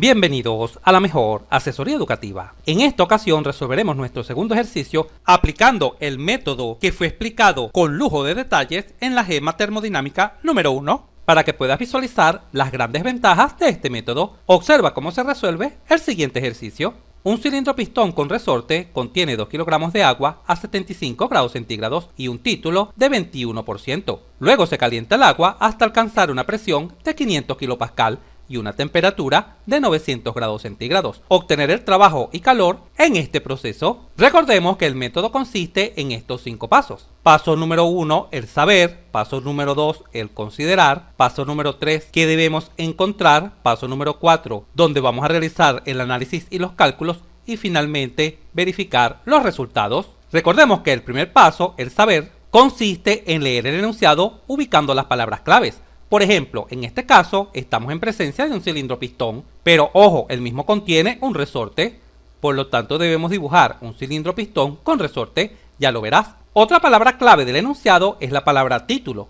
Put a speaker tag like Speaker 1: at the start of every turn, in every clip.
Speaker 1: Bienvenidos a la mejor asesoría educativa. En esta ocasión resolveremos nuestro segundo ejercicio aplicando el método que fue explicado con lujo de detalles en la gema termodinámica número 1. Para que puedas visualizar las grandes ventajas de este método, observa cómo se resuelve el siguiente ejercicio. Un cilindro pistón con resorte contiene 2 kilogramos de agua a 75 grados centígrados y un título de 21%. Luego se calienta el agua hasta alcanzar una presión de 500 kilopascal y una temperatura de 900 grados centígrados. Obtener el trabajo y calor en este proceso. Recordemos que el método consiste en estos 5 pasos. Paso número 1, el saber. Paso número 2, el considerar. Paso número 3, ¿qué debemos encontrar? Paso número 4, donde vamos a realizar el análisis y los cálculos. Y finalmente, verificar los resultados. Recordemos que el primer paso, el saber, consiste en leer el enunciado ubicando las palabras claves. Por ejemplo, en este caso, estamos en presencia de un cilindro pistón, pero ojo, el mismo contiene un resorte, por lo tanto debemos dibujar un cilindro pistón con resorte, ya lo verás. Otra palabra clave del enunciado es la palabra título.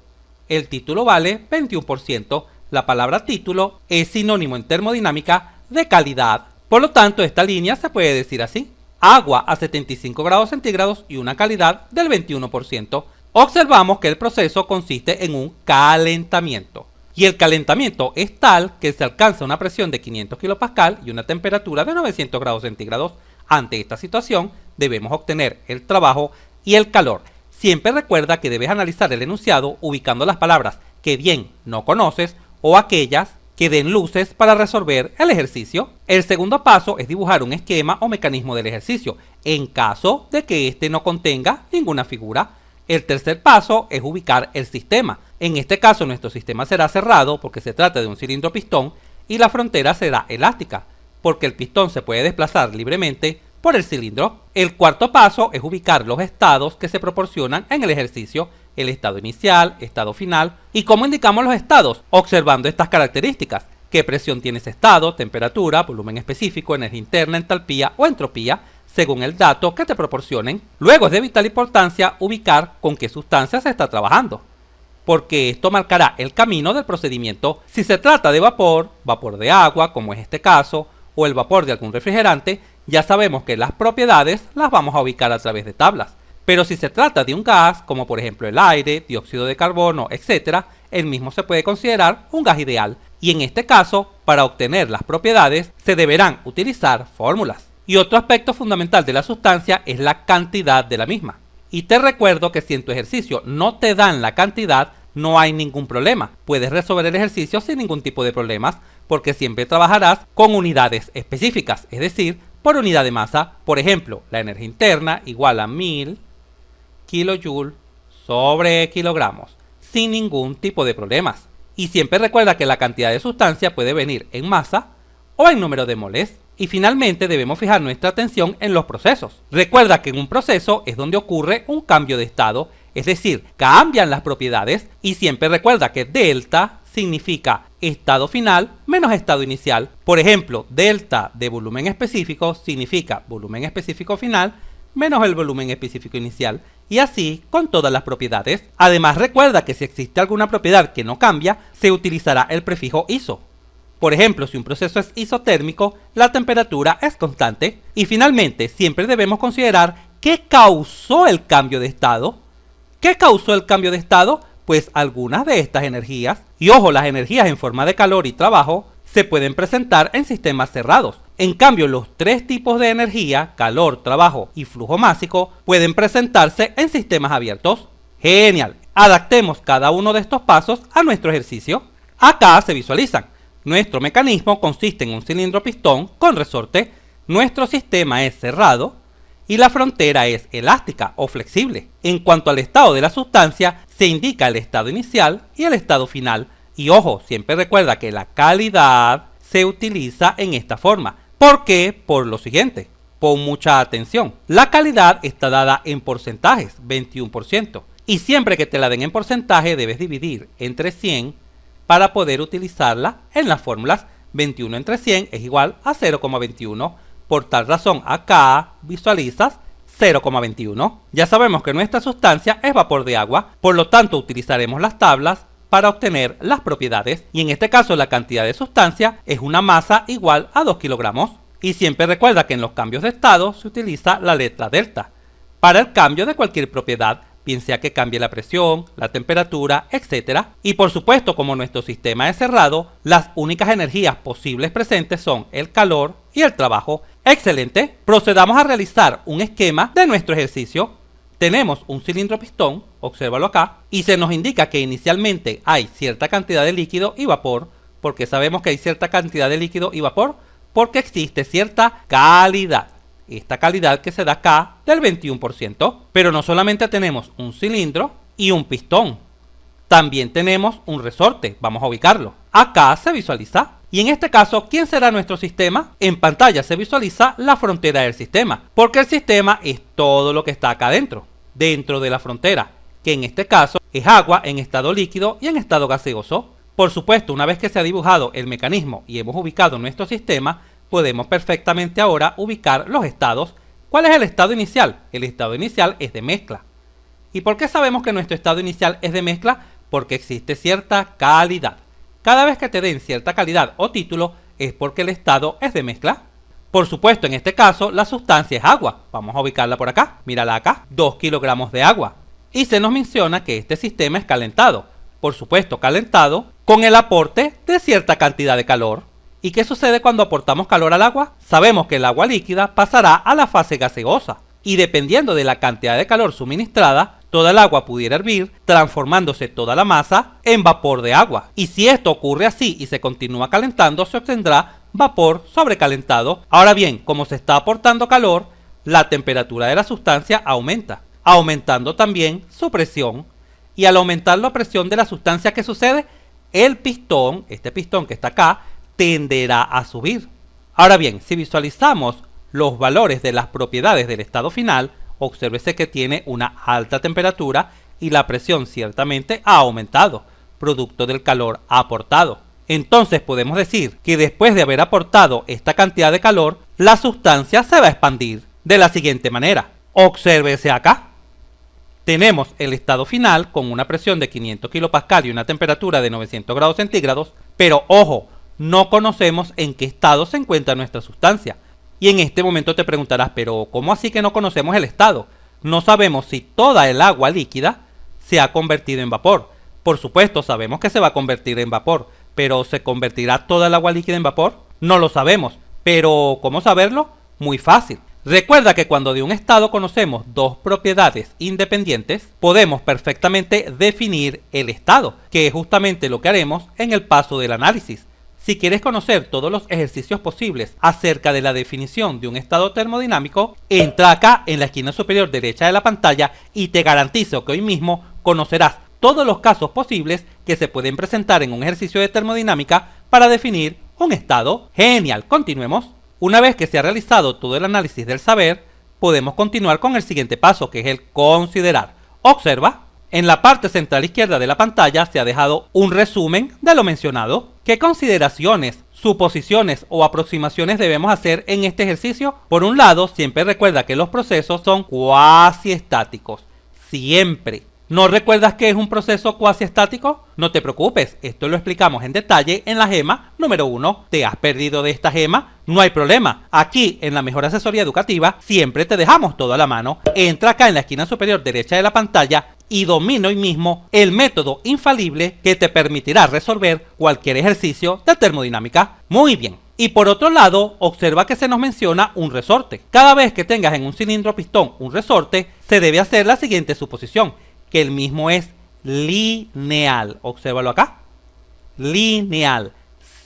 Speaker 1: El título vale 21%, la palabra título es sinónimo en termodinámica de calidad. Por lo tanto, esta línea se puede decir así: agua a 75 grados centígrados y una calidad del 21%. Observamos que el proceso consiste en un calentamiento. Y el calentamiento es tal que se alcanza una presión de 500 kilopascal y una temperatura de 900 grados centígrados. Ante esta situación, debemos obtener el trabajo y el calor. Siempre recuerda que debes analizar el enunciado ubicando las palabras que bien no conoces o aquellas que den luces para resolver el ejercicio. El segundo paso es dibujar un esquema o mecanismo del ejercicio, en caso de que este no contenga ninguna figura. El tercer paso es ubicar el sistema. En este caso nuestro sistema será cerrado porque se trata de un cilindro pistón y la frontera será elástica porque el pistón se puede desplazar libremente por el cilindro. El cuarto paso es ubicar los estados que se proporcionan en el ejercicio, el estado inicial, estado final. ¿Y cómo indicamos los estados? Observando estas características: qué presión tiene ese estado, temperatura, volumen específico, energía interna, entalpía o entropía, según el dato que te proporcionen. Luego es de vital importancia ubicar con qué sustancia se está trabajando, porque esto marcará el camino del procedimiento. Si se trata de vapor, vapor de agua, como es este caso, o el vapor de algún refrigerante, ya sabemos que las propiedades las vamos a ubicar a través de tablas. Pero si se trata de un gas, como por ejemplo el aire, dióxido de carbono, etc., el mismo se puede considerar un gas ideal. Y en este caso, para obtener las propiedades, se deberán utilizar fórmulas. Y otro aspecto fundamental de la sustancia es la cantidad de la misma. Y te recuerdo que si en tu ejercicio no te dan la cantidad, no hay ningún problema. Puedes resolver el ejercicio sin ningún tipo de problemas, porque siempre trabajarás con unidades específicas, es decir, por unidad de masa. Por ejemplo, la energía interna igual a 1000 kilojoules sobre kilogramos, sin ningún tipo de problemas. Y siempre recuerda que la cantidad de sustancia puede venir en masa o en número de moles. Y finalmente debemos fijar nuestra atención en los procesos. Recuerda que en un proceso es donde ocurre un cambio de estado, es decir, cambian las propiedades, y siempre recuerda que delta significa estado final menos estado inicial. Por ejemplo, delta de volumen específico significa volumen específico final menos el volumen específico inicial, y así con todas las propiedades. Además, recuerda que si existe alguna propiedad que no cambia, se utilizará el prefijo iso. Por ejemplo, si un proceso es isotérmico, la temperatura es constante. Y finalmente, siempre debemos considerar qué causó el cambio de estado. ¿Qué causó el cambio de estado? Pues algunas de estas energías, y ojo, las energías en forma de calor y trabajo, se pueden presentar en sistemas cerrados. En cambio, los 3 tipos de energía, calor, trabajo y flujo másico, pueden presentarse en sistemas abiertos. ¡Genial! Adaptemos cada uno de estos pasos a nuestro ejercicio. Acá se visualizan. Nuestro mecanismo consiste en un cilindro pistón con resorte, nuestro sistema es cerrado y la frontera es elástica o flexible. En cuanto al estado de la sustancia, se indica el estado inicial y el estado final. Y ojo, siempre recuerda que la calidad se utiliza en esta forma. ¿Por qué? Por lo siguiente. Pon mucha atención. La calidad está dada en porcentajes, 21%. Y siempre que te la den en porcentaje, debes dividir entre 100 para poder utilizarla en las fórmulas. 21 entre 100 es igual a 0,21. Por tal razón, acá visualizas 0,21. Ya sabemos que nuestra sustancia es vapor de agua, por lo tanto utilizaremos las tablas para obtener las propiedades, y en este caso la cantidad de sustancia es una masa igual a 2 kilogramos. Y siempre recuerda que en los cambios de estado se utiliza la letra delta para el cambio de cualquier propiedad, bien sea que cambie la presión, la temperatura, etc. Y por supuesto, como nuestro sistema es cerrado, las únicas energías posibles presentes son el calor y el trabajo. ¡Excelente! Procedamos a realizar un esquema de nuestro ejercicio. Tenemos un cilindro pistón, obsérvalo acá, y se nos indica que inicialmente hay cierta cantidad de líquido y vapor. ¿Por qué sabemos que hay cierta cantidad de líquido y vapor? Porque existe cierta calidad. Esta calidad que se da acá del 21%. Pero no solamente tenemos un cilindro y un pistón. También tenemos un resorte. Vamos a ubicarlo. Acá se visualiza. Y en este caso, ¿quién será nuestro sistema? En pantalla se visualiza la frontera del sistema. Porque el sistema es todo lo que está acá adentro. Dentro de la frontera. Que en este caso es agua en estado líquido y en estado gaseoso. Por supuesto, una vez que se ha dibujado el mecanismo y hemos ubicado nuestro sistema, podemos perfectamente ahora ubicar los estados. ¿Cuál es el estado inicial? El estado inicial es de mezcla. ¿Y por qué sabemos que nuestro estado inicial es de mezcla? Porque existe cierta calidad. Cada vez que te den cierta calidad o título es porque el estado es de mezcla. Por supuesto, en este caso, la sustancia es agua. Vamos a ubicarla por acá. Mírala acá. 2 kilogramos de agua. Y se nos menciona que este sistema es calentado. Por supuesto, calentado con el aporte de cierta cantidad de calor. ¿Y qué sucede cuando aportamos calor al agua? Sabemos que el agua líquida pasará a la fase gaseosa. Y dependiendo de la cantidad de calor suministrada, toda el agua pudiera hervir, transformándose toda la masa en vapor de agua. Y si esto ocurre así y se continúa calentando, se obtendrá vapor sobrecalentado. Ahora bien, como se está aportando calor, la temperatura de la sustancia aumenta, aumentando también su presión. Y al aumentar la presión de la sustancia, ¿qué sucede? El pistón, este pistón que está acá, tenderá a subir. Ahora bien, si visualizamos los valores de las propiedades del estado final, obsérvese que tiene una alta temperatura y la presión ciertamente ha aumentado, producto del calor aportado. Entonces podemos decir que después de haber aportado esta cantidad de calor, la sustancia se va a expandir de la siguiente manera. Obsérvese acá. Tenemos el estado final con una presión de 500 kPa y una temperatura de 900 grados centígrados, pero ojo, no conocemos en qué estado se encuentra nuestra sustancia. Y en este momento te preguntarás, pero ¿cómo así que no conocemos el estado? No sabemos si toda el agua líquida se ha convertido en vapor. Por supuesto, sabemos que se va a convertir en vapor, pero ¿se convertirá toda el agua líquida en vapor? No lo sabemos, pero ¿cómo saberlo? Muy fácil. Recuerda que cuando de un estado conocemos dos propiedades independientes, podemos perfectamente definir el estado, que es justamente lo que haremos en el paso del análisis. Si quieres conocer todos los ejercicios posibles acerca de la definición de un estado termodinámico, entra acá en la esquina superior derecha de la pantalla y te garantizo que hoy mismo conocerás todos los casos posibles que se pueden presentar en un ejercicio de termodinámica para definir un estado. Genial, continuemos. Una vez que se ha realizado todo el análisis del saber, podemos continuar con el siguiente paso, que es el considerar. Observa. En la parte central izquierda de la pantalla se ha dejado un resumen de lo mencionado. ¿Qué consideraciones, suposiciones o aproximaciones debemos hacer en este ejercicio? Por un lado, siempre recuerda que los procesos son cuasi estáticos. Siempre. ¿No recuerdas qué es un proceso cuasi estático? No te preocupes, esto lo explicamos en detalle en la gema número 1. ¿Te has perdido de esta gema? No hay problema. Aquí en la Mejor Asesoría Educativa siempre te dejamos todo a la mano. Entra acá en la esquina superior derecha de la pantalla y domina hoy mismo el método infalible que te permitirá resolver cualquier ejercicio de termodinámica. Muy bien. Y por otro lado, observa que se nos menciona un resorte. Cada vez que tengas en un cilindro pistón un resorte, se debe hacer la siguiente suposición, que el mismo es lineal. Obsérvalo acá. Lineal.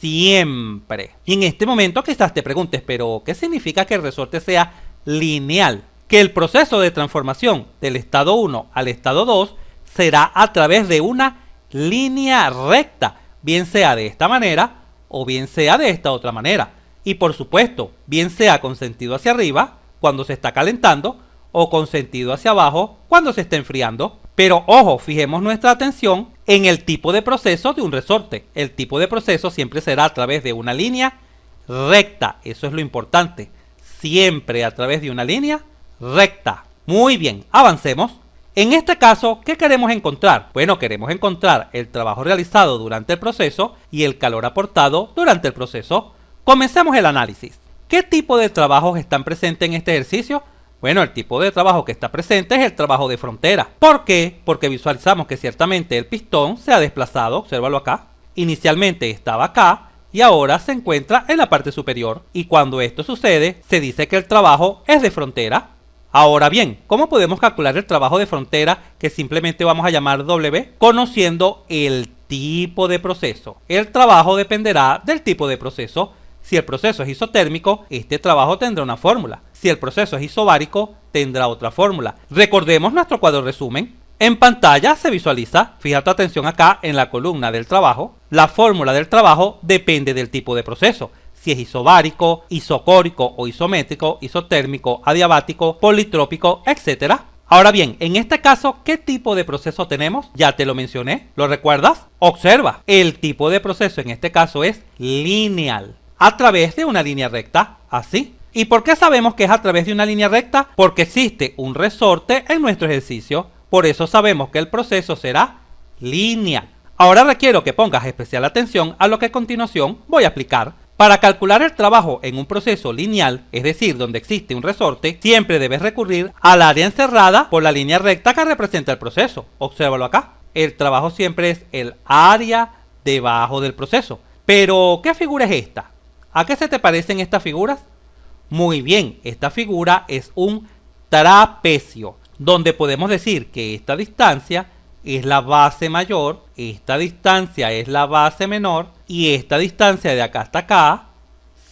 Speaker 1: Siempre. Y en este momento quizás te preguntes, pero ¿qué significa que el resorte sea lineal? Que el proceso de transformación del estado 1 al estado 2 será a través de una línea recta, bien sea de esta manera o bien sea de esta otra manera. Y por supuesto, bien sea con sentido hacia arriba, cuando se está calentando, o con sentido hacia abajo, cuando se está enfriando. Pero ojo, fijemos nuestra atención en el tipo de proceso de un resorte. El tipo de proceso siempre será a través de una línea recta. Eso es lo importante. Siempre a través de una línea recta. Muy bien, avancemos. En este caso, ¿qué queremos encontrar? Bueno, queremos encontrar el trabajo realizado durante el proceso y el calor aportado durante el proceso. Comencemos el análisis. ¿Qué tipo de trabajos están presentes en este ejercicio? Bueno, el tipo de trabajo que está presente es el trabajo de frontera. ¿Por qué? Porque visualizamos que ciertamente el pistón se ha desplazado, obsérvalo acá. Inicialmente estaba acá y ahora se encuentra en la parte superior. Y cuando esto sucede, se dice que el trabajo es de frontera. Ahora bien, ¿cómo podemos calcular el trabajo de frontera que simplemente vamos a llamar W? Conociendo el tipo de proceso. El trabajo dependerá del tipo de proceso. Si el proceso es isotérmico, este trabajo tendrá una fórmula. Si el proceso es isobárico, tendrá otra fórmula. Recordemos nuestro cuadro resumen. En pantalla se visualiza, fija tu atención acá en la columna del trabajo. La fórmula del trabajo depende del tipo de proceso. Si es isobárico, isocórico o isométrico, isotérmico, adiabático, politrópico, etc. Ahora bien, en este caso, ¿qué tipo de proceso tenemos? Ya te lo mencioné, ¿lo recuerdas? Observa, el tipo de proceso en este caso es lineal, a través de una línea recta, así. ¿Y por qué sabemos que es a través de una línea recta? Porque existe un resorte en nuestro ejercicio, por eso sabemos que el proceso será lineal. Ahora requiero que pongas especial atención a lo que a continuación voy a explicar. Para calcular el trabajo en un proceso lineal, es decir, donde existe un resorte, siempre debes recurrir al área encerrada por la línea recta que representa el proceso. Obsérvalo acá. El trabajo siempre es el área debajo del proceso. Pero, ¿qué figura es esta? ¿A qué se te parecen estas figuras? Muy bien, esta figura es un trapecio, donde podemos decir que esta distancia es la base mayor, esta distancia es la base menor y esta distancia de acá hasta acá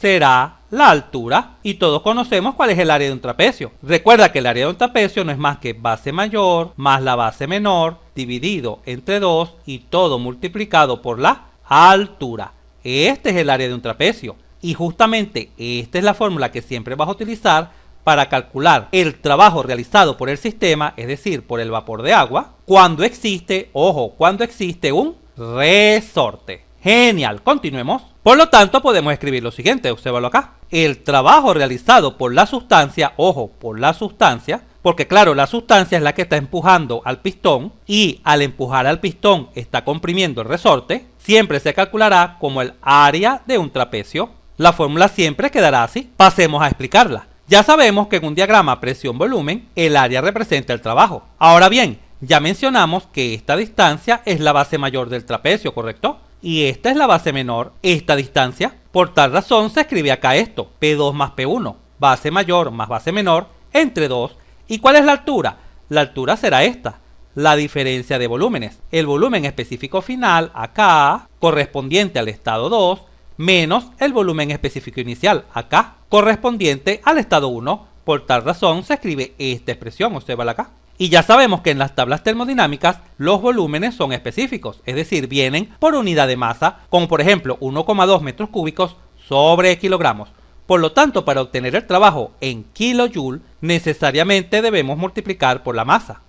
Speaker 1: será la altura, y todos conocemos cuál es el área de un trapecio. Recuerda que el área de un trapecio no es más que base mayor más la base menor dividido entre 2 y todo multiplicado por la altura. Este es el área de un trapecio y justamente esta es la fórmula que siempre vas a utilizar para calcular el trabajo realizado por el sistema, es decir, por el vapor de agua, cuando existe, ojo, cuando existe un resorte. Genial, continuemos. Por lo tanto, podemos escribir lo siguiente, obsérvalo acá. El trabajo realizado por la sustancia, ojo, por la sustancia, porque claro, la sustancia es la que está empujando al pistón y al empujar al pistón está comprimiendo el resorte, siempre se calculará como el área de un trapecio. La fórmula siempre quedará así. Pasemos a explicarla. Ya sabemos que en un diagrama presión-volumen, el área representa el trabajo. Ahora bien, ya mencionamos que esta distancia es la base mayor del trapecio, ¿correcto? Y esta es la base menor, esta distancia. Por tal razón se escribe acá esto, P2 más P1, base mayor más base menor, entre 2. ¿Y cuál es la altura? La altura será esta, la diferencia de volúmenes. El volumen específico final, acá, correspondiente al estado 2, menos el volumen específico inicial, acá, correspondiente al estado 1. Por tal razón se escribe esta expresión, obsérvala acá. Y ya sabemos que en las tablas termodinámicas los volúmenes son específicos, es decir, vienen por unidad de masa, como por ejemplo 1,2 metros cúbicos sobre kilogramos. Por lo tanto, para obtener el trabajo en kilojoule, necesariamente debemos multiplicar por la masa.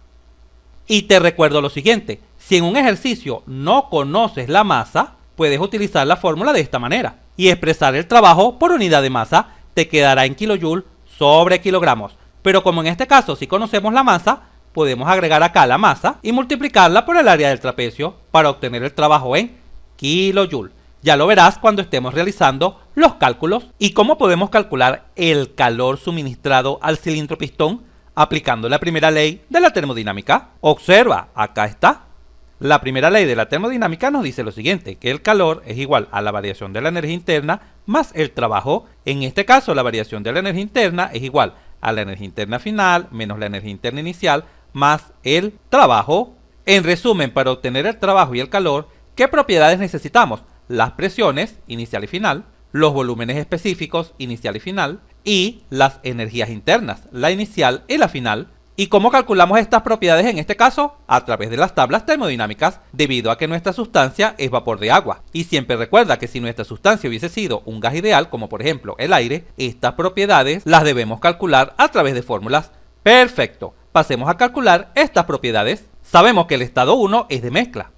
Speaker 1: Y te recuerdo lo siguiente, si en un ejercicio no conoces la masa, puedes utilizar la fórmula de esta manera y expresar el trabajo por unidad de masa, te quedará en kilojoule sobre kilogramos. Pero como en este caso sí conocemos la masa, podemos agregar acá la masa y multiplicarla por el área del trapecio para obtener el trabajo en kilojoule. Ya lo verás cuando estemos realizando los cálculos. ¿Y cómo podemos calcular el calor suministrado al cilindro pistón? Aplicando la primera ley de la termodinámica. Observa, acá está. La primera ley de la termodinámica nos dice lo siguiente, que el calor es igual a la variación de la energía interna más el trabajo. En este caso, la variación de la energía interna es igual a la energía interna final menos la energía interna inicial más el trabajo. En resumen, para obtener el trabajo y el calor, ¿qué propiedades necesitamos? Las presiones, inicial y final, los volúmenes específicos, inicial y final, y las energías internas, la inicial y la final. ¿Y cómo calculamos estas propiedades en este caso? A través de las tablas termodinámicas, debido a que nuestra sustancia es vapor de agua. Y siempre recuerda que si nuestra sustancia hubiese sido un gas ideal, como por ejemplo el aire, estas propiedades las debemos calcular a través de fórmulas. Perfecto, pasemos a calcular estas propiedades. Sabemos que el estado 1 es de mezcla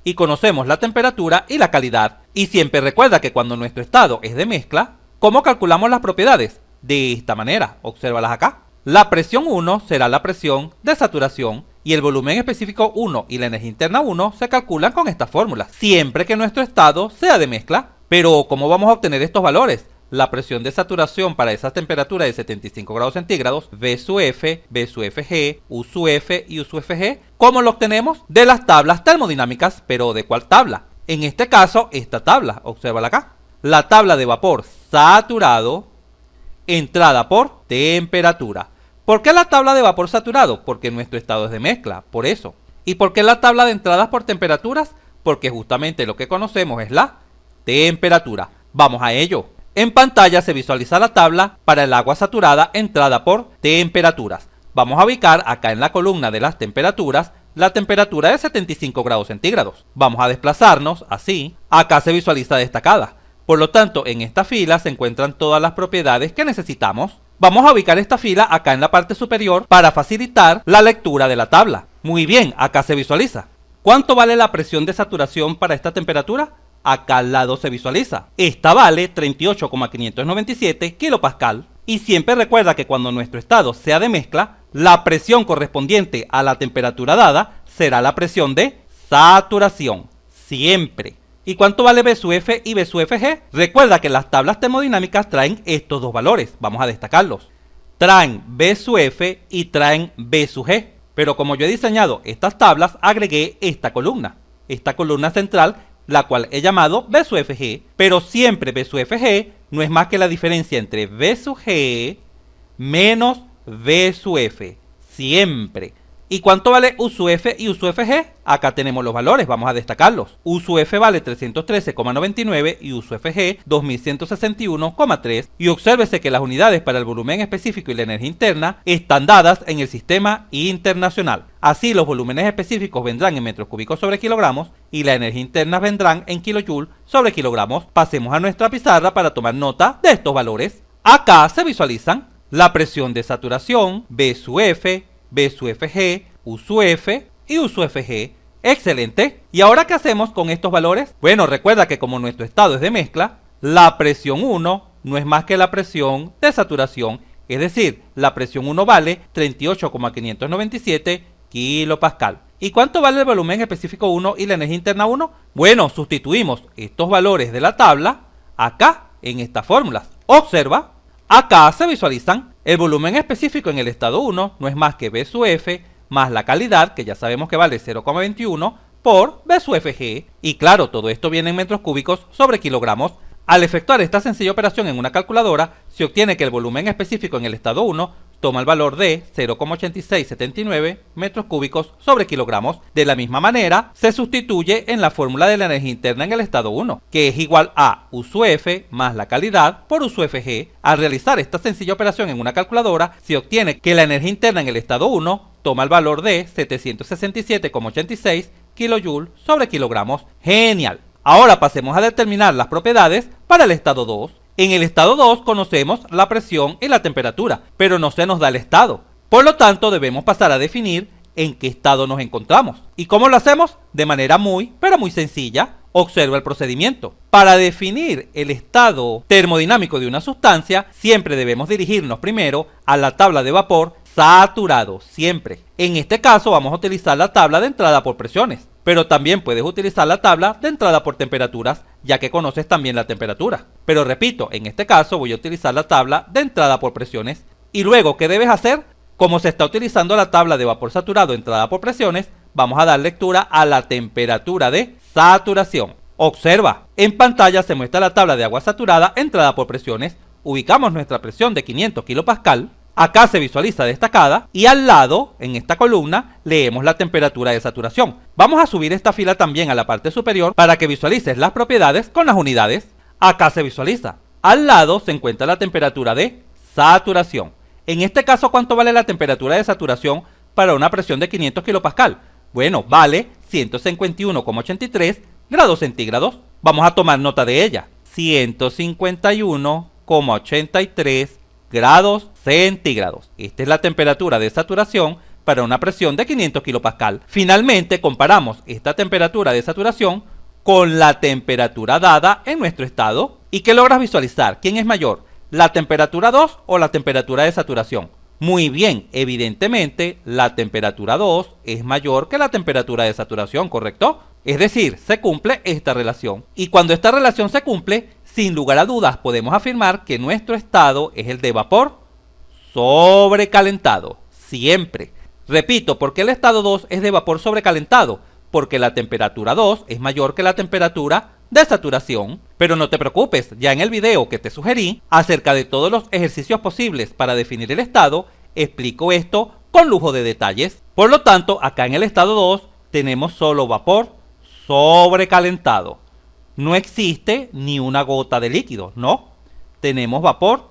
Speaker 1: y conocemos la temperatura y la calidad. Y siempre recuerda que cuando nuestro estado es de mezcla, ¿cómo calculamos las propiedades? De esta manera, obsérvalas acá. La presión 1 será la presión de saturación y el volumen específico 1 y la energía interna 1 se calculan con estas fórmulas, siempre que nuestro estado sea de mezcla. Pero ¿cómo vamos a obtener estos valores? La presión de saturación para esas temperaturas de 75 grados centígrados, V sub F, B sub Fg, U sub F y U sub Fg, ¿cómo lo obtenemos? De las tablas termodinámicas. ¿Pero de cuál tabla? En este caso, esta tabla, obsérvala acá. La tabla de vapor saturado, entrada por temperatura. ¿Por qué la tabla de vapor saturado? Porque nuestro estado es de mezcla, por eso. ¿Y por qué la tabla de entradas por temperaturas? Porque justamente lo que conocemos es la temperatura. Vamos a ello. En pantalla se visualiza la tabla para el agua saturada entrada por temperaturas. Vamos a ubicar acá en la columna de las temperaturas la temperatura de 75 grados centígrados. Vamos a desplazarnos así. Acá se visualiza destacada. Por lo tanto, en esta fila se encuentran todas las propiedades que necesitamos. Vamos a ubicar esta fila acá en la parte superior para facilitar la lectura de la tabla. Muy bien, acá se visualiza. ¿Cuánto vale la presión de saturación para esta temperatura? Acá al lado se visualiza. Esta vale 38,597 kilopascal. Y siempre recuerda que cuando nuestro estado sea de mezcla, la presión correspondiente a la temperatura dada será la presión de saturación. Siempre. ¿Y cuánto vale B sub F y B sub Fg? Recuerda que las tablas termodinámicas traen estos dos valores. Vamos a destacarlos. Traen B sub F y traen B sub G. Pero como yo he diseñado estas tablas, agregué esta columna central, la cual he llamado B sub Fg, pero siempre B sub Fg no es más que la diferencia entre B sub G menos B sub F, siempre. ¿Y cuánto vale U sub F y U sub Fg? Acá tenemos los valores, vamos a destacarlos. U sub F vale 313,99 y U sub Fg 2161,3. Y obsérvese que las unidades para el volumen específico y la energía interna están dadas en el sistema internacional. Así los volúmenes específicos vendrán en metros cúbicos sobre kilogramos y la energía interna vendrán en kilojoule sobre kilogramos. Pasemos a nuestra pizarra para tomar nota de estos valores. Acá se visualizan la presión de saturación, B sub F, B sub Fg, U sub F y U sub Fg. ¡Excelente! ¿Y ahora qué hacemos con estos valores? Bueno, recuerda que como nuestro estado es de mezcla, la presión 1 no es más que la presión de saturación, es decir, la presión 1 vale 38,597 kilopascal. ¿Y cuánto vale el volumen específico 1 y la energía interna 1? Bueno, sustituimos estos valores de la tabla acá en estas fórmulas. Observa, acá se visualizan el volumen específico en el estado 1 no es más que B sub F más la calidad, que ya sabemos que vale 0,21 por B sub Fg. Y claro, todo esto viene en metros cúbicos sobre kilogramos. Al efectuar esta sencilla operación en una calculadora, se obtiene que el volumen específico en el estado 1 toma el valor de 0,8679 metros cúbicos sobre kilogramos. De la misma manera, se sustituye en la fórmula de la energía interna en el estado 1, que es igual a U sub F más la calidad por U sub Fg. Al realizar esta sencilla operación en una calculadora, se obtiene que la energía interna en el estado 1 toma el valor de 767,86 kilojoule sobre kilogramos. ¡Genial! Ahora pasemos a determinar las propiedades para el estado 2. En el estado 2 conocemos la presión y la temperatura, pero no se nos da el estado. Por lo tanto, debemos pasar a definir en qué estado nos encontramos. ¿Y cómo lo hacemos? De manera muy sencilla. Observa el procedimiento. Para definir el estado termodinámico de una sustancia, siempre debemos dirigirnos primero a la tabla de vapor saturado, siempre. En este caso vamos a utilizar la tabla de entrada por presiones, pero también puedes utilizar la tabla de entrada por temperaturas, ya que conoces también la temperatura. Pero repito, en este caso voy a utilizar la tabla de entrada por presiones. Y luego, ¿qué debes hacer? Como se está utilizando la tabla de vapor saturado entrada por presiones, vamos a dar lectura a la temperatura de saturación. Observa, en pantalla se muestra la tabla de agua saturada entrada por presiones. Ubicamos nuestra presión de 500 kilopascal. Acá se visualiza destacada y al lado, en esta columna, leemos la temperatura de saturación. Vamos a subir esta fila también a la parte superior para que visualices las propiedades con las unidades. Acá se visualiza. Al lado se encuentra la temperatura de saturación. En este caso, ¿cuánto vale la temperatura de saturación para una presión de 500 kilopascal? Bueno, vale 151,83 grados centígrados. Vamos a tomar nota de ella. 151,83 grados centígrados. Esta es la temperatura de saturación para una presión de 500 kilopascal. Finalmente, comparamos esta temperatura de saturación con la temperatura dada en nuestro estado. ¿Y qué logras visualizar? ¿Quién es mayor? ¿La temperatura 2 o la temperatura de saturación? Muy bien, evidentemente la temperatura 2 es mayor que la temperatura de saturación, ¿correcto? Es decir, se cumple esta relación. Y cuando esta relación se cumple, sin lugar a dudas podemos afirmar que nuestro estado es el de vapor sobrecalentado, siempre. Repito, ¿por qué el estado 2 es de vapor sobrecalentado? Porque la temperatura 2 es mayor que la temperatura de saturación. Pero no te preocupes, ya en el video que te sugerí acerca de todos los ejercicios posibles para definir el estado, explico esto con lujo de detalles. Por lo tanto, acá en el estado 2 tenemos solo vapor sobrecalentado. No existe ni una gota de líquido, no. Tenemos vapor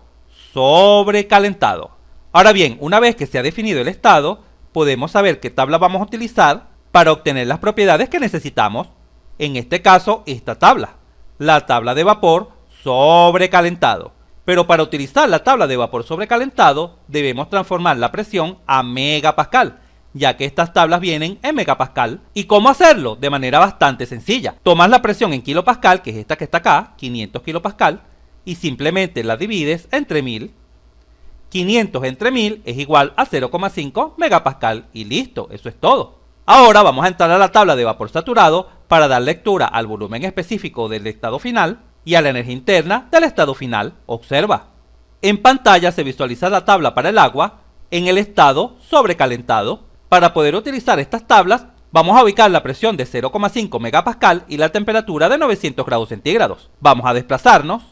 Speaker 1: sobrecalentado. Ahora bien, una vez que se ha definido el estado, podemos saber qué tabla vamos a utilizar para obtener las propiedades que necesitamos. En este caso, esta tabla, la tabla de vapor sobrecalentado. Pero para utilizar la tabla de vapor sobrecalentado, debemos transformar la presión a megapascal, ya que estas tablas vienen en megapascal. ¿Y cómo hacerlo? De manera bastante sencilla. Tomas la presión en kilopascal, que es esta que está acá, 500 kilopascal, y simplemente la divides entre 1000. 500 entre 1000 es igual a 0,5 megapascal y listo, eso es todo. Ahora vamos a entrar a la tabla de vapor saturado para dar lectura al volumen específico del estado final y a la energía interna del estado final. Observa. En pantalla se visualiza la tabla para el agua en el estado sobrecalentado. Para poder utilizar estas tablas, vamos a ubicar la presión de 0,5 megapascal y la temperatura de 900 grados centígrados. Vamos a desplazarnos.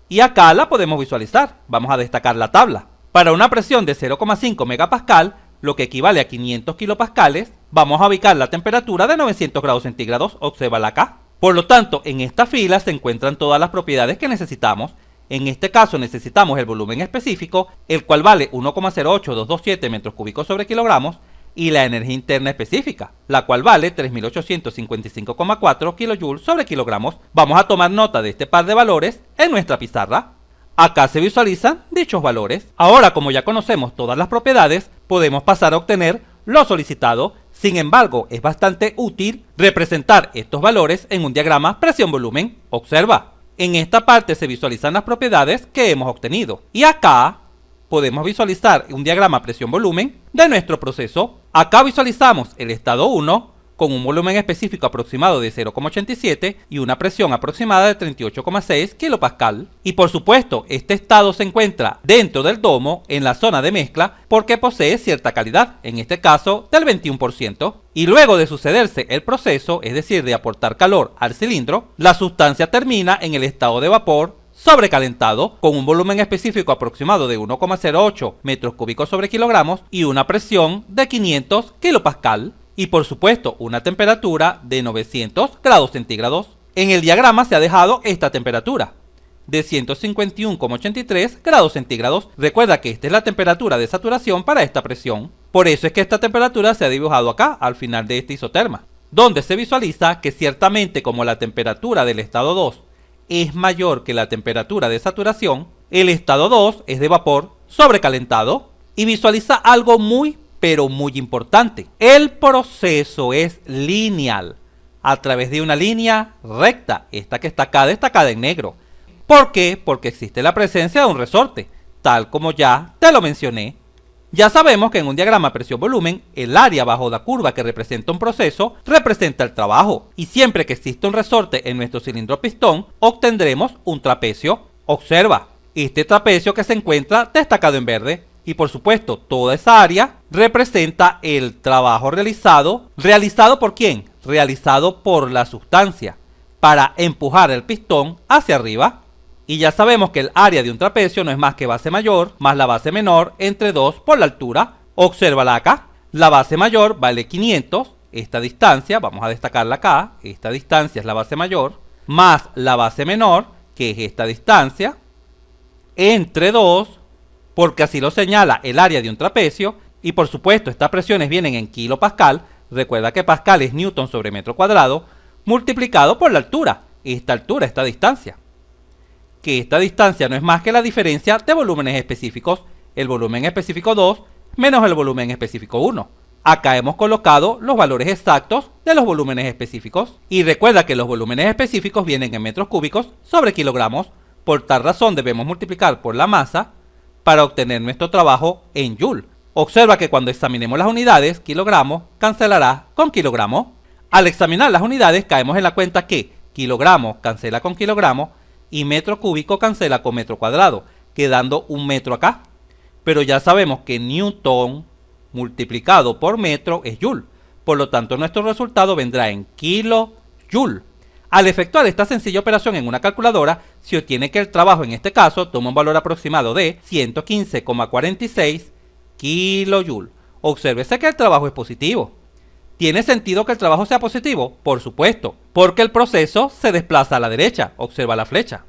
Speaker 1: Y acá la podemos visualizar. Vamos a destacar la tabla. Para una presión de 0,5 megapascal, lo que equivale a 500 kilopascales, vamos a ubicar la temperatura de 900 grados centígrados. Obsérvala acá. Por lo tanto, en esta fila se encuentran todas las propiedades que necesitamos. En este caso necesitamos el volumen específico, el cual vale 1,08227 metros cúbicos sobre kilogramos, y la energía interna específica, la cual vale 3855,4 kilojoules sobre kilogramos. Vamos a tomar nota de este par de valores en nuestra pizarra. Acá se visualizan dichos valores. Ahora, como ya conocemos todas las propiedades, podemos pasar a obtener lo solicitado. Sin embargo, es bastante útil representar estos valores en un diagrama presión-volumen. Observa. En esta parte se visualizan las propiedades que hemos obtenido. Y acá podemos visualizar un diagrama presión-volumen de nuestro proceso. Acá visualizamos el estado 1 con un volumen específico aproximado de 0,87 y una presión aproximada de 38,6 kilopascal. Y por supuesto, este estado se encuentra dentro del domo en la zona de mezcla porque posee cierta calidad, en este caso del 21%. Y luego de sucederse el proceso, es decir, de aportar calor al cilindro, la sustancia termina en el estado de vapor sobrecalentado con un volumen específico aproximado de 1,08 metros cúbicos sobre kilogramos y una presión de 500 kilopascal. Y por supuesto una temperatura de 900 grados centígrados. En el diagrama se ha dejado esta temperatura de 151,83 grados centígrados. Recuerda que esta es la temperatura de saturación para esta presión. Por eso es que esta temperatura se ha dibujado acá al final de este isoterma, donde se visualiza que ciertamente como la temperatura del estado 2 es mayor que la temperatura de saturación, el estado 2 es de vapor sobrecalentado. Y visualiza algo pero muy importante. El proceso es lineal, a través de una línea recta, esta que está acá destacada en negro. ¿Por qué? Porque existe la presencia de un resorte, tal como ya te lo mencioné. Ya sabemos que en un diagrama presión-volumen, el área bajo la curva que representa un proceso, representa el trabajo. Y siempre que existe un resorte en nuestro cilindro pistón, obtendremos un trapecio. Observa, este trapecio que se encuentra destacado en verde. Y por supuesto, toda esa área representa el trabajo realizado. ¿Realizado por quién? Realizado por la sustancia para empujar el pistón hacia arriba. Y ya sabemos que el área de un trapecio no es más que base mayor más la base menor entre 2 por la altura. Obsérvala acá. La base mayor vale 500. Esta distancia, vamos a destacarla acá. Esta distancia es la base mayor. Más la base menor, que es esta distancia, entre 2, porque así lo señala el área de un trapecio. Y por supuesto estas presiones vienen en kilopascal. Recuerda que pascal es newton sobre metro cuadrado multiplicado por la altura, esta distancia, que esta distancia no es más que la diferencia de volúmenes específicos, el volumen específico 2 menos el volumen específico 1. Acá hemos colocado los valores exactos de los volúmenes específicos. Y recuerda que los volúmenes específicos vienen en metros cúbicos sobre kilogramos. Por tal razón debemos multiplicar por la masa para obtener nuestro trabajo en Joule. Observa que cuando examinemos las unidades, kilogramos cancelará con kilogramos. Al examinar las unidades caemos en la cuenta que kilogramos cancela con kilogramos y metro cúbico cancela con metro cuadrado, quedando un metro acá. Pero ya sabemos que Newton multiplicado por metro es Joule. Por lo tanto, nuestro resultado vendrá en kilojoule. Al efectuar esta sencilla operación en una calculadora, se obtiene que el trabajo en este caso toma un valor aproximado de 115,46 kilojoule. Obsérvese que el trabajo es positivo. ¿Tiene sentido que el trabajo sea positivo? Por supuesto, porque el proceso se desplaza a la derecha. Observa la flecha.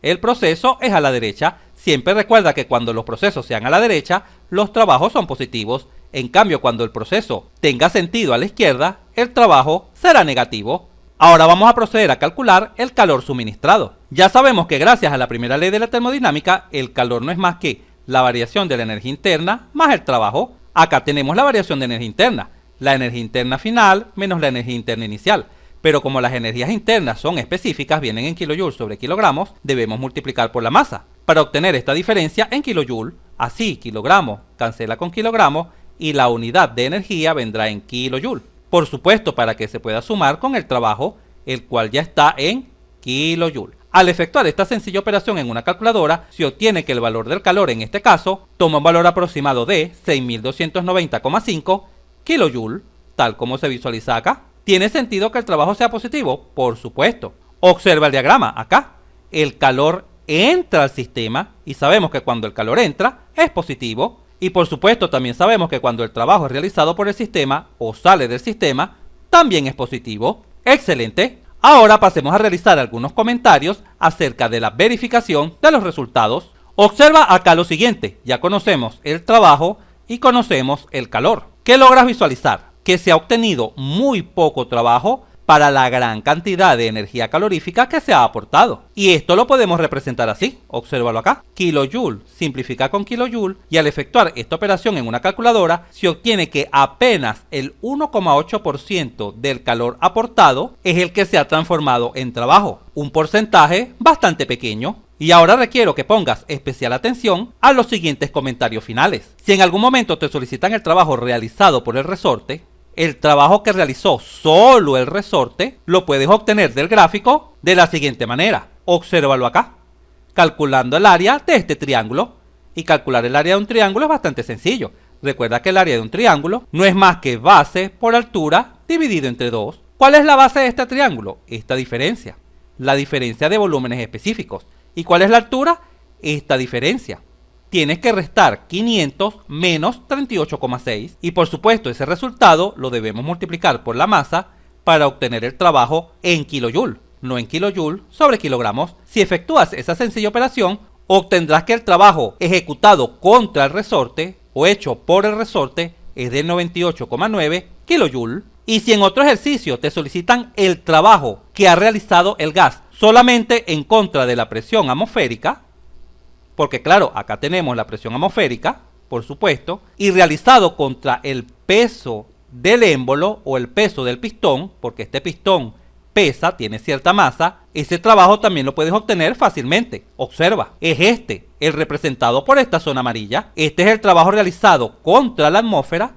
Speaker 1: El proceso es a la derecha. Siempre recuerda que cuando los procesos sean a la derecha, los trabajos son positivos. En cambio, cuando el proceso tenga sentido a la izquierda, el trabajo será negativo. Ahora vamos a proceder a calcular el calor suministrado. Ya sabemos que gracias a la primera ley de la termodinámica, el calor no es más que la variación de la energía interna más el trabajo. Acá tenemos la variación de energía interna, la energía interna final menos la energía interna inicial. Pero como las energías internas son específicas, vienen en kilojoules sobre kilogramos, debemos multiplicar por la masa para obtener esta diferencia en kilojoule. Así, kilogramos cancela con kilogramos y la unidad de energía vendrá en kilojoule. Por supuesto, para que se pueda sumar con el trabajo, el cual ya está en kilojoule. Al efectuar esta sencilla operación en una calculadora, se obtiene que el valor del calor en este caso toma un valor aproximado de 6.290,5 kilojoule, tal como se visualiza acá. ¿Tiene sentido que el trabajo sea positivo? Por supuesto. Observa el diagrama acá. El calor entra al sistema y sabemos que cuando el calor entra es positivo. Y por supuesto también sabemos que cuando el trabajo es realizado por el sistema o sale del sistema, también es positivo. ¡Excelente! Ahora pasemos a realizar algunos comentarios acerca de la verificación de los resultados. Observa acá lo siguiente. Ya conocemos el trabajo y conocemos el calor. ¿Qué logras visualizar? Que se ha obtenido muy poco trabajo para la gran cantidad de energía calorífica que se ha aportado. Y esto lo podemos representar así, obsérvalo acá. Kilojoule simplifica con kilojoule y al efectuar esta operación en una calculadora se obtiene que apenas el 1,8% del calor aportado es el que se ha transformado en trabajo, un porcentaje bastante pequeño. Y ahora requiero que pongas especial atención a los siguientes comentarios finales. Si en algún momento te solicitan el trabajo realizado por el resorte, el trabajo que realizó solo el resorte lo puedes obtener del gráfico de la siguiente manera. Obsérvalo acá. Calculando el área de este triángulo. Y calcular el área de un triángulo es bastante sencillo. Recuerda que el área de un triángulo no es más que base por altura dividido entre 2. ¿Cuál es la base de este triángulo? Esta diferencia. La diferencia de volúmenes específicos. ¿Y cuál es la altura? Esta diferencia. Tienes que restar 500 menos 38,6 y por supuesto ese resultado lo debemos multiplicar por la masa para obtener el trabajo en kilojoule, no en kilojoule sobre kilogramos. Si efectúas esa sencilla operación, obtendrás que el trabajo ejecutado contra el resorte o hecho por el resorte es de 98,9 kilojoule. Y si en otro ejercicio te solicitan el trabajo que ha realizado el gas solamente en contra de la presión atmosférica, porque claro, acá tenemos la presión atmosférica, por supuesto, y realizado contra el peso del émbolo o el peso del pistón, porque este pistón pesa, tiene cierta masa, ese trabajo también lo puedes obtener fácilmente. Observa, es este, el representado por esta zona amarilla. Este es el trabajo realizado contra la atmósfera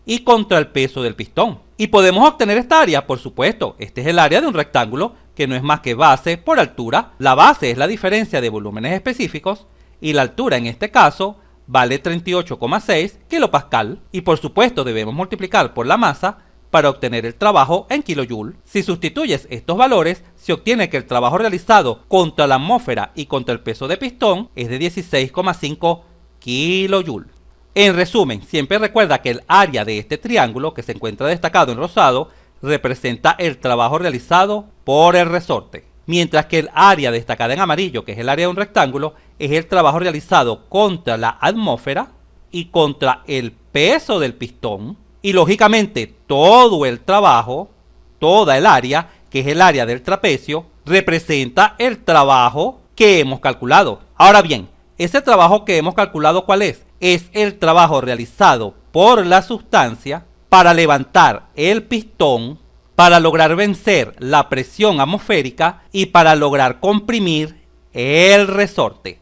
Speaker 1: y contra el peso del pistón. ¿Y podemos obtener esta área? Por supuesto, este es el área de un rectángulo, que no es más que base por altura. La base es la diferencia de volúmenes específicos, y la altura en este caso vale 38,6 kilopascal y por supuesto debemos multiplicar por la masa para obtener el trabajo en kilojoule. Si sustituyes estos valores, se obtiene que el trabajo realizado contra la atmósfera y contra el peso de pistón es de 16,5 kilojoule. En resumen, siempre recuerda que el área de este triángulo que se encuentra destacado en rosado representa el trabajo realizado por el resorte, mientras que el área destacada en amarillo, que es el área de un rectángulo, es el trabajo realizado contra la atmósfera y contra el peso del pistón. Y lógicamente todo el trabajo, toda el área, que es el área del trapecio, representa el trabajo que hemos calculado. Ahora bien, ese trabajo que hemos calculado, ¿cuál es? Es el trabajo realizado por la sustancia para levantar el pistón, para lograr vencer la presión atmosférica y para lograr comprimir el resorte.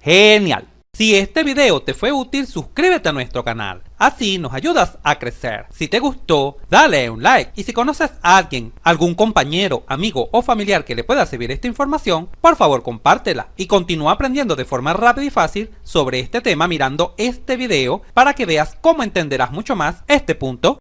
Speaker 1: Genial. Si este video te fue útil, suscríbete a nuestro canal. Así nos ayudas a crecer. Si te gustó, dale un like. Y si conoces a alguien, algún compañero, amigo o familiar que le pueda servir esta información, por favor compártela. Y continúa aprendiendo de forma rápida y fácil sobre este tema mirando este video para que veas cómo entenderás mucho más este punto.